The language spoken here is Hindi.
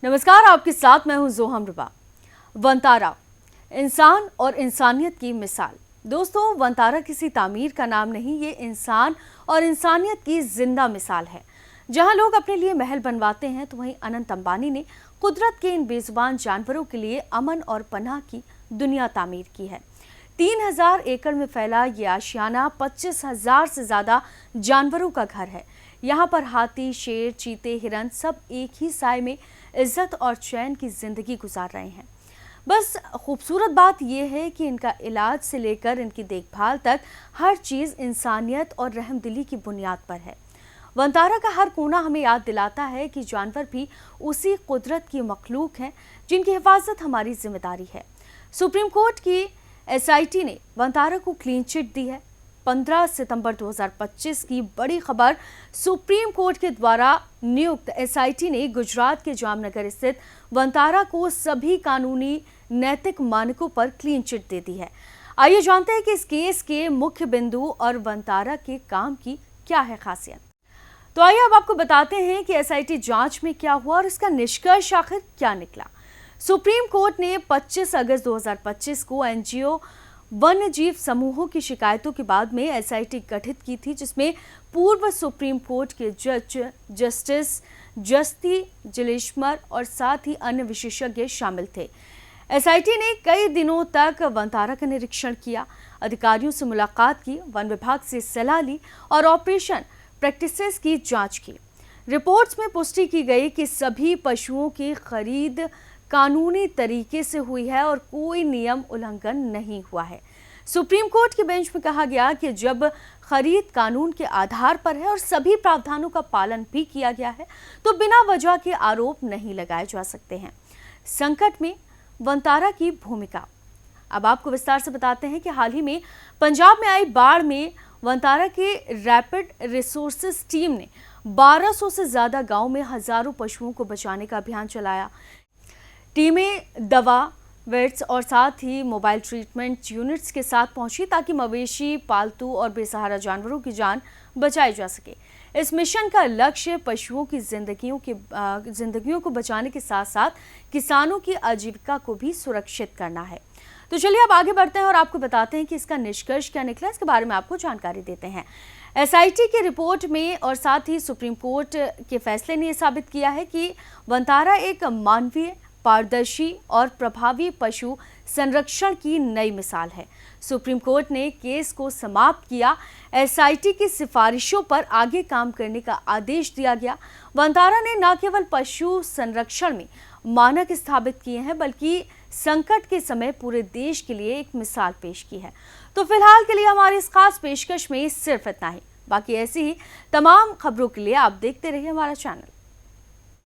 नमस्कार, आपके साथ मैं हूं जोहम रुबा। वनतारा, इंसान और इंसानियत की मिसाल। दोस्तों, वनतारा किसी तामीर का नाम नहीं, ये इंसान और इंसानियत की जिंदा मिसाल है। जहां लोग अपने लिए महल बनवाते हैं, तो वहीं अनंत अंबानी ने कुदरत के इन बेजुबान जानवरों के लिए अमन और पनाह की दुनिया तामीर की है। 3000 एकड़ में फैला ये आशियाना 25,000 से ज्यादा जानवरों का घर है। यहाँ पर हाथी, शेर, चीते, हिरन सब एक ही साए में इज्जत और चैन की जिंदगी गुजार रहे हैं। बस खूबसूरत बात यह है कि इनका इलाज से लेकर इनकी देखभाल तक हर चीज इंसानियत और रहमदिली की बुनियाद पर है। वनतारा का हर कोना हमें याद दिलाता है कि जानवर भी उसी कुदरत की मखलूक हैं जिनकी हिफाजत हमारी जिम्मेदारी है। सुप्रीम कोर्ट की एसआईटी ने वनतारा को क्लीन चिट दी है। 15 सितंबर 2025 की बड़ी खबर। सुप्रीम कोर्ट के द्वारा नियुक्त एसआईटी ने गुजरात के जामनगर स्थित वनतारा को सभी कानूनी नैतिक मानकों पर क्लीन चिट दे दी है। आइए जानते हैं कि इस केस के मुख्य बिंदु और वनतारा के काम की क्या है खासियत। तो आइए अब आपको बताते हैं कि एसआईटी जांच में क्या हुआ और इसका निष्कर्ष आखिर क्या निकला। सुप्रीम कोर्ट ने 25 अगस्त 2025 को एनजीओ वन्य जीव समूहों की शिकायतों के बाद में एसआईटी गठित की थी, जिसमें पूर्व सुप्रीम कोर्ट के जज जस्टिस जस्ती जिलेश्वर और साथ ही अन्य विशेषज्ञ शामिल थे। एसआईटी ने कई दिनों तक वनतारा का निरीक्षण किया, अधिकारियों से मुलाकात की, वन विभाग से सलाह ली और ऑपरेशन प्रैक्टिसेस की जांच की। रिपोर्ट्स में पुष्टि की गई कि सभी पशुओं की खरीद कानूनी तरीके से हुई है और कोई नियम उल्लंघन नहीं हुआ है। सुप्रीम कोर्ट के बेंच में कहा गया कि जब खरीद कानून के आधार पर है और सभी प्रावधानों का पालन भी किया गया है, तो बिना वजह के आरोप नहीं लगाए जा सकते हैं। संकट में वनतारा की भूमिका अब आपको विस्तार से बताते हैं कि हाल ही में पंजाब में आई बाढ़ में वनतारा के रैपिड रिसोर्सेज टीम ने 1200 से ज्यादा गांव में हजारों पशुओं को बचाने का अभियान चलाया। टीमें दवा, वेट्स और साथ ही मोबाइल ट्रीटमेंट यूनिट्स के साथ पहुंची ताकि मवेशी, पालतू और बेसहारा जानवरों की जान बचाई जा सके। इस मिशन का लक्ष्य पशुओं की जिंदगियों को बचाने के साथ साथ किसानों की आजीविका को भी सुरक्षित करना है। तो चलिए अब आगे बढ़ते हैं और आपको बताते हैं कि इसका निष्कर्ष क्या निकला। इसके बारे में आपको जानकारी देते हैं। एसआईटी की रिपोर्ट में और साथ ही सुप्रीम कोर्ट के फैसले ने यह साबित किया है कि वनतारा एक मानवीय, पारदर्शी और प्रभावी पशु संरक्षण की नई मिसाल है। सुप्रीम कोर्ट ने केस को समाप्त किया। एसआईटी की सिफारिशों पर आगे काम करने का आदेश दिया गया। वनतारा ने न केवल पशु संरक्षण में मानक स्थापित किए हैं, बल्कि संकट के समय पूरे देश के लिए एक मिसाल पेश की है। तो फिलहाल के लिए हमारी इस खास पेशकश में सिर्फ इतना ही। बाकी ऐसी ही तमाम खबरों के लिए आप देखते रहिए हमारा चैनल।